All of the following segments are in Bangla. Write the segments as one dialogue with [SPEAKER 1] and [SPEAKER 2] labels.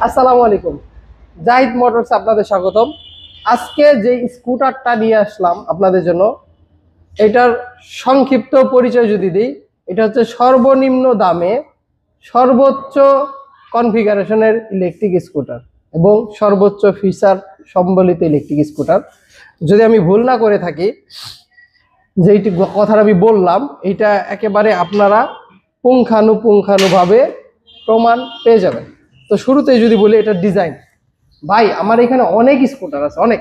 [SPEAKER 1] আসসালামু আলাইকুম, জাহিদ মোটরস আপনাদের স্বাগতম। আজকে যে স্কুটারটা নিয়ে আসলাম আপনাদের জন্য, এটার সংক্ষিপ্ত পরিচয় যদি দিই, এটা হচ্ছে সর্বনিম্ন দামে সর্বোচ্চ কনফিগারেশনের ইলেকট্রিক স্কুটার এবং সর্বোচ্চ ফিচার সম্বলিত ইলেকট্রিক স্কুটার। যদি আমি ভুল না করে থাকি, যেইটি কথাটা আমি বললাম, এটা একেবারে আপনারা পুঙ্খানুপুঙ্খানুভাবে প্রমাণ পেয়ে যাবেন। তো শুরুতেই যদি বলি এটার ডিজাইন, ভাই আমার এখানে অনেক স্কুটার আছে, অনেক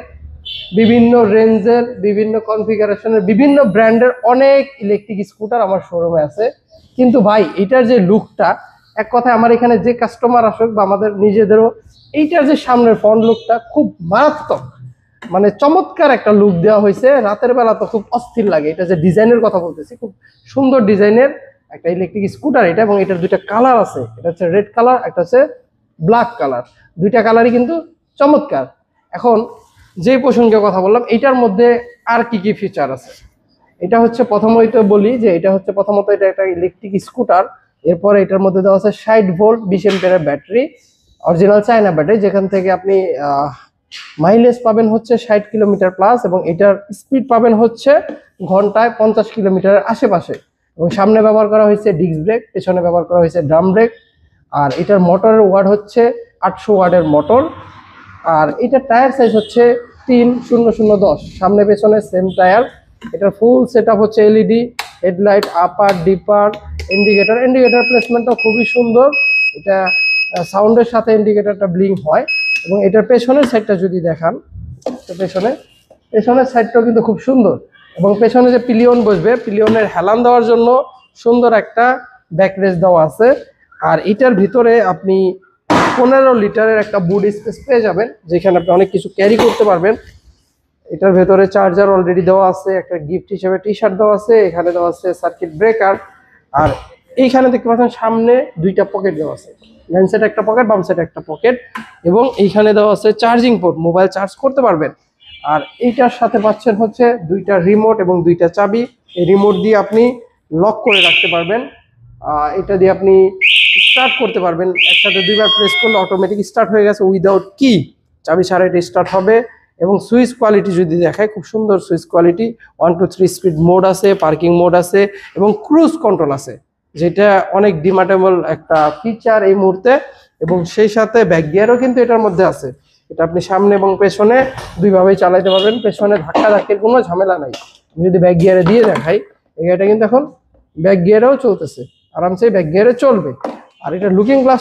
[SPEAKER 1] বিভিন্ন রেঞ্জের, বিভিন্ন কনফিগারেশনের, বিভিন্ন ব্র্যান্ডের অনেক ইলেকট্রিক স্কুটার আমার শোরুমে আছে। কিন্তু ভাই এটার যে লুকটা, এক কথায় আমার এখানে যে কাস্টমার আসুক বা আমাদের নিজেদেরও, এইটার যে সামনের ফ্রন্ট লুকটা খুব মারাত্মক, মানে চমৎকার একটা লুক দেওয়া হয়েছে। রাতের বেলা তো খুব অস্থির লাগে। এটা যে ডিজাইনের কথা বলতেছি, খুব সুন্দর ডিজাইনের একটা ইলেকট্রিক স্কুটার এটা। এবং এটার দুইটা কালার আছে, এটা হচ্ছে রেড কালার, একটা হচ্ছে ব্ল্যাক কালার। দুইটা কালারই কিন্তু চমৎকার। এখন যে প্রসঙ্গে কথা বললাম, এইটার মধ্যে আর কি কি ফিচার আছে, এটা হচ্ছে প্রথমত বলি যে এটা হচ্ছে প্রথমত এটা একটা ইলেকট্রিক স্কুটার। এরপরে এটার মধ্যে দেওয়া আছে 60 ভোল্ট 20 এম্পিয়ারের ব্যাটারি, অরিজিনাল চায়না ব্যাটারি, যেখান থেকে আপনি মাইলেজ পাবেন হচ্ছে 60 কিলোমিটার প্লাস, এবং এটার স্পিড পাবেন হচ্ছে ঘন্টায় 50 কিলোমিটারের আশেপাশে। এবং সামনে ব্যবহার করা হয়েছে ডিস্ক ব্রেক, পেছনে ব্যবহার করা হয়েছে ড্রাম ব্রেক। আর এটার মোটরের ওয়াট হচ্ছে 800 ওয়াটের মোটর। আর এটার টায়ার সাইজ হচ্ছে 30010, সামনে পেছনে সেম টায়ার। এটার ফুল সেট আপ হচ্ছে এলইডি হেডলাইট, আপার ডিপার, ইন্ডিকেটর প্লেসমেন্টটা খুবই সুন্দর। এটা সাউন্ডের সাথে ইন্ডিকেটরটা ব্লিং হয়। এবং এটার পেছনের সাইডটা যদি দেখান, তো পেছনের সাইডটাও কিন্তু খুব সুন্দর। এবং পেছনে যে পিলিয়ন বসবে, পিলিয়নের হেলান দেওয়ার জন্য সুন্দর একটা ব্যাকরেস দেওয়া আছে। আর এটার ভিতরে আপনি 15 লিটারের একটা বুট স্পেস পেয়ে যাবেন, যেখানে আপনি অনেক কিছু ক্যারি করতে পারবেন। এটার ভেতরে চার্জার অলরেডি দেওয়া আছে, একটা গিফট হিসেবে টি শার্ট দেওয়া আছে, এখানে দেওয়া আছে সার্কিট ব্রেকার। আর এইখানে দেখতে পাচ্ছেন সামনে দুইটা পকেট দেওয়া আছে, ডান সাইডে একটা পকেট, বাম সাইডে একটা পকেট। এবং এইখানে দেওয়া আছে চার্জিং পোর্ট, মোবাইল চার্জ করতে পারবেন। আর এইটার সাথে পাচ্ছেন হচ্ছে দুইটা রিমোট এবং দুইটা চাবি। এই রিমোট দিয়ে আপনি লক করে রাখতে পারবেন, এটা দিয়ে আপনি স্টার্ট করতে পারবেন। একসাথে দুইবার প্রেস করলে অটোমেটিক স্টার্ট হয়ে গেছে উইদাউট কি, চাবি ছাড়া এটা স্টার্ট হবে। এবং সুইচ কোয়ালিটি যদি দেখায়, খুব সুন্দর সুইচ কোয়ালিটি। 1 2 3 স্পিড মোড আছে, পার্কিং মোড আছে, এবং ক্রুজ কন্ট্রোল আছে, যেটা অনেক ডিমান্ডেবল একটা ফিচার এই মুহূর্তে। এবং সেই সাথে ব্যাক গিয়ারও কিন্তু এটার মধ্যে আছে। এটা আপনি সামনে এবং পেছনে দুইভাবেই চালাতে পারবেন, পেছনে ধাক্কা ধাক্কির কোনো ঝামেলা নাই। আমি যদি ব্যাক গিয়ারে দিয়ে দেখাই, এই গাড়িটা কিন্তু এখন ব্যাক গিয়ারেও চলতেছে, আরামসে ব্যাক গিয়ারে চলবে। আর এটা লুকিং গ্লাস